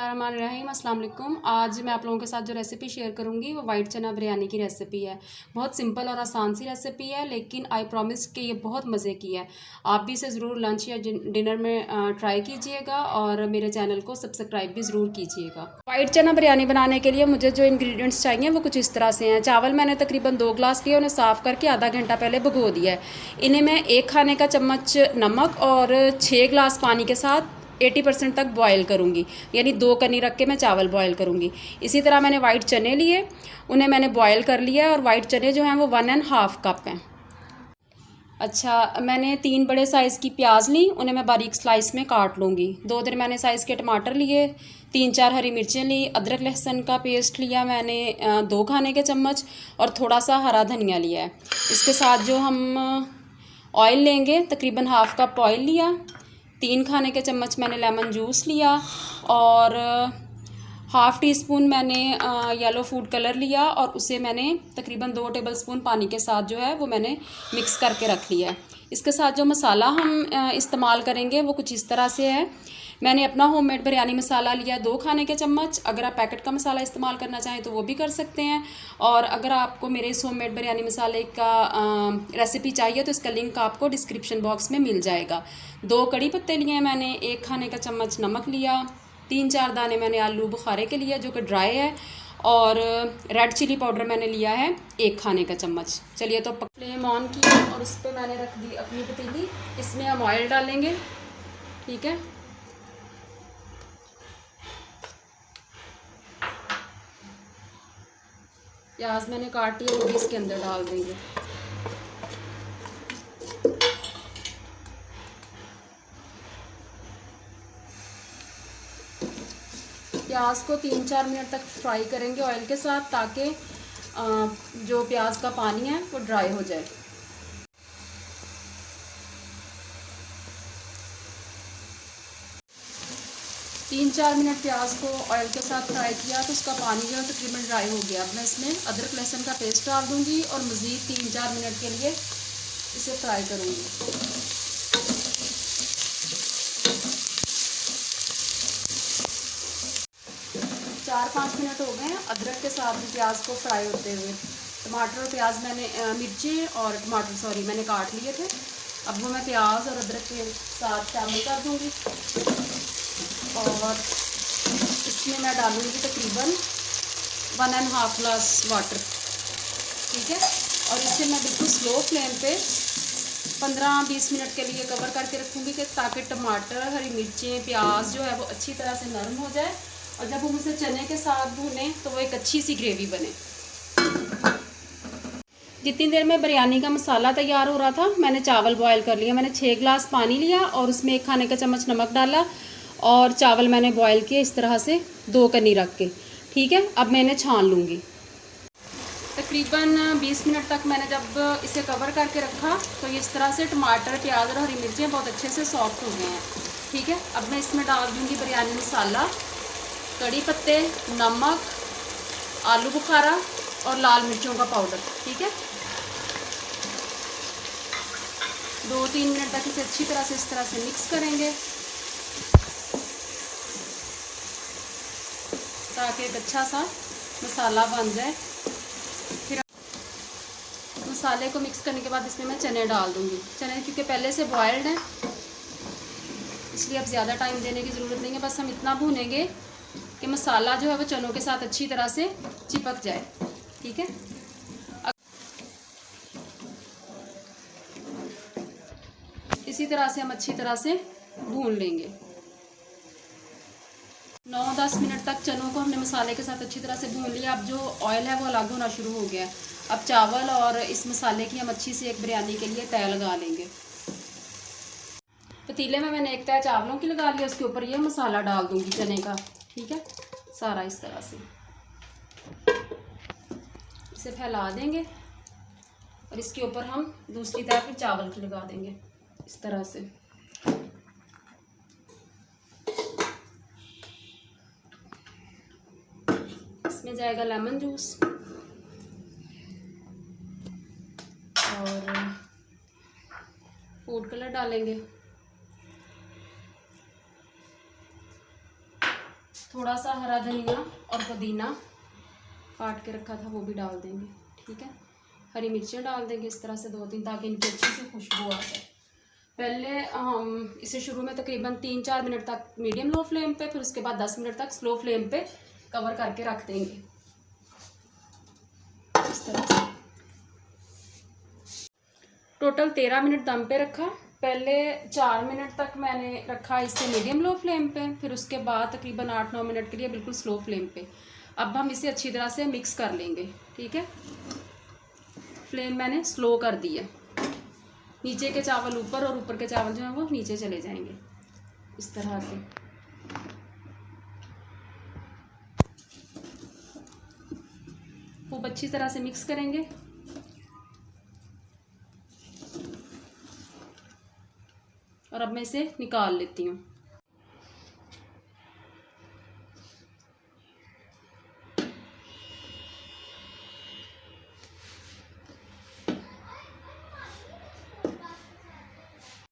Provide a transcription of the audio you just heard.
बिस्मिल्लाहिर्रहमानिर्रहीम अस्सलाम वालेकुम। आज मैं आप लोगों के साथ जो रेसिपी शेयर करूंगी वो वाइट चना बिरयानी की रेसिपी है। बहुत सिंपल और आसान सी रेसिपी है, लेकिन आई प्रॉमिस कि ये बहुत मज़े की है। आप भी इसे ज़रूर लंच या डिनर में ट्राई कीजिएगा और मेरे चैनल को सब्सक्राइब भी ज़रूर कीजिएगा। वाइट चना बिरयानी बनाने के लिए मुझे जो इंग्रेडिएंट्स चाहिए वो कुछ इस तरह से हैं। चावल मैंने तकरीबन 2 ग्लास लिए, उन्हें साफ़ करके आधा घंटा पहले भिगो दिया है। इन्हें मैं 1 खाने का चम्मच नमक और 6 ग्लास पानी के साथ 80% तक बॉयल करूँगी, यानी 2 कनी रख के मैं चावल बॉयल करूँगी। इसी तरह मैंने वाइट चने लिए, उन्हें मैंने बॉयल कर लिया और वाइट चने जो हैं वो 1.5 कप हैं। अच्छा, मैंने 3 बड़े साइज़ की प्याज ली, उन्हें मैं बारीक स्लाइस में काट लूँगी। 2 दरमियाने साइज़ के टमाटर लिए, 3-4 हरी मिर्चें ली, अदरक लहसुन का पेस्ट लिया मैंने 2 खाने के चम्मच और थोड़ा सा हरा धनिया लिया है। इसके साथ जो हम ऑयल लेंगे, तकरीबन 1/2 कप ऑयल लिया, 3 खाने के चम्मच मैंने लेमन जूस लिया और 1/2 टीस्पून मैंने येलो फूड कलर लिया और उसे मैंने तकरीबन 2 टेबलस्पून पानी के साथ जो है वो मैंने मिक्स करके रख लिया है। इसके साथ जो मसाला हम इस्तेमाल करेंगे वो कुछ इस तरह से है। मैंने अपना होममेड बिरयानी मसाला लिया 2 खाने के चम्मच। अगर आप पैकेट का मसाला इस्तेमाल करना चाहें तो वो भी कर सकते हैं, और अगर आपको मेरे इस होममेड बिरयानी मसाले का रेसिपी चाहिए तो इसका लिंक आपको डिस्क्रिप्शन बॉक्स में मिल जाएगा। 2 कड़ी पत्ते लिए मैंने, 1 खाने का चम्मच नमक लिया, 3-4 दाने मैंने आलू बुखारे के लिए जो कि ड्राई है, और रेड चिली पाउडर मैंने लिया है 1 खाने का चम्मच। चलिए तो फ्लेम ऑन की और उस पर मैंने रख दी अपनी पतीली। इसमें हम ऑयल डालेंगे, ठीक है। प्याज मैंने काटी है वो भी इसके अंदर डाल देंगे। प्याज को 3-4 मिनट तक फ्राई करेंगे ऑयल के साथ, ताकि जो प्याज का पानी है वो ड्राई हो जाए। तीन चार मिनट प्याज को ऑयल के साथ फ्राई किया तो उसका पानी जो है तकरीबन ड्राई हो गया। अब मैं इसमें अदरक लहसुन का पेस्ट डाल दूंगी और मज़ीद 3-4 मिनट के लिए इसे फ्राई करूंगी। 4-5 मिनट हो गए हैं अदरक के साथ भी प्याज को फ्राई होते हुए। टमाटर और प्याज मैंने मिर्ची और टमाटर मैंने काट लिए थे। अब वो मैं प्याज और अदरक के साथ शामिल कर दूंगी और इसमें मैं डालूंगी तकरीबन 1.5 ग्लास वाटर, ठीक है। और इसे मैं बिल्कुल स्लो फ्लेम पे 15-20 मिनट के लिए कवर करके रखूँगी कि ताकि टमाटर, हरी मिर्चें, प्याज जो है वो अच्छी तरह से नरम हो जाए, और जब हम उसे चने के साथ भूनें तो वो एक अच्छी सी ग्रेवी बने। जितनी देर में बिरयानी का मसाला तैयार हो रहा था मैंने चावल बॉयल कर लिया। मैंने 6 ग्लास पानी लिया और उसमें 1 खाने का चम्मच नमक डाला और चावल मैंने बॉयल किए इस तरह से 2 कनी रख के, ठीक है। अब मैं इन्हें छान लूँगी। तकरीबन 20 मिनट तक मैंने जब इसे कवर करके रखा तो इस तरह से टमाटर, प्याज और हरी मिर्चें बहुत अच्छे से सॉफ्ट हो गए हैं, ठीक है। अब मैं इसमें डाल दूँगी बिरयानी मसाला, कड़ी पत्ते, नमक, आलू बुखारा और लाल मिर्चों का पाउडर, ठीक है। 2-3 मिनट तक इसे अच्छी तरह से इस तरह से मिक्स करेंगे ताकि एक अच्छा सा मसाला बन जाए। फिर मसाले को मिक्स करने के बाद इसमें मैं चने डाल दूँगी। चने क्योंकि पहले से बॉयल्ड हैं इसलिए अब ज़्यादा टाइम देने की ज़रूरत नहीं है। बस हम इतना भूनेंगे कि मसाला जो है वो चनों के साथ अच्छी तरह से चिपक जाए, ठीक है। इसी तरह से हम अच्छी तरह से भून लेंगे। 9-10 मिनट तक चनों को हमने मसाले के साथ अच्छी तरह से भून लिया। अब जो ऑयल है वो अलग होना शुरू हो गया है। अब चावल और इस मसाले की हम अच्छी सी एक बिरयानी के लिए तय लगा लेंगे। पतीले में मैंने एक तय चावलों की लगा लिया, उसके ऊपर ये मसाला डाल दूंगी चने का, ठीक है। सारा इस तरह से इसे फैला देंगे और इसके ऊपर हम दूसरी तय फिर चावल की लगा देंगे इस तरह से। इसमें जाएगा लेमन जूस और फूड कलर डालेंगे, थोड़ा सा हरा धनिया और पुदीना काट के रखा था वो भी डाल देंगे। ठीक है, हरी मिर्चें डाल देंगे इस तरह से 2-3, ताकि इनकी अच्छी सी खुशबू आ जाए। पहले हम इसे शुरू में तकरीबन 3-4 मिनट तक मीडियम लो फ्लेम पे, फिर उसके बाद 10 मिनट तक स्लो फ्लेम पे कवर करके रख देंगे इस तरह से। टोटल 13 मिनट दम पे रखा। पहले 4 मिनट तक मैंने रखा इसे मीडियम लो फ्लेम पे, फिर उसके बाद तकरीबन 8-9 मिनट के लिए बिल्कुल स्लो फ्लेम पे। अब हम इसे अच्छी तरह से मिक्स कर लेंगे। ठीक है, फ्लेम मैंने स्लो कर दी है। नीचे के चावल ऊपर और ऊपर के चावल जो हैं वो नीचे चले जाएंगे इस तरह से। खूब अच्छी तरह से मिक्स करेंगे। और अब मैं इसे निकाल लेती हूँ।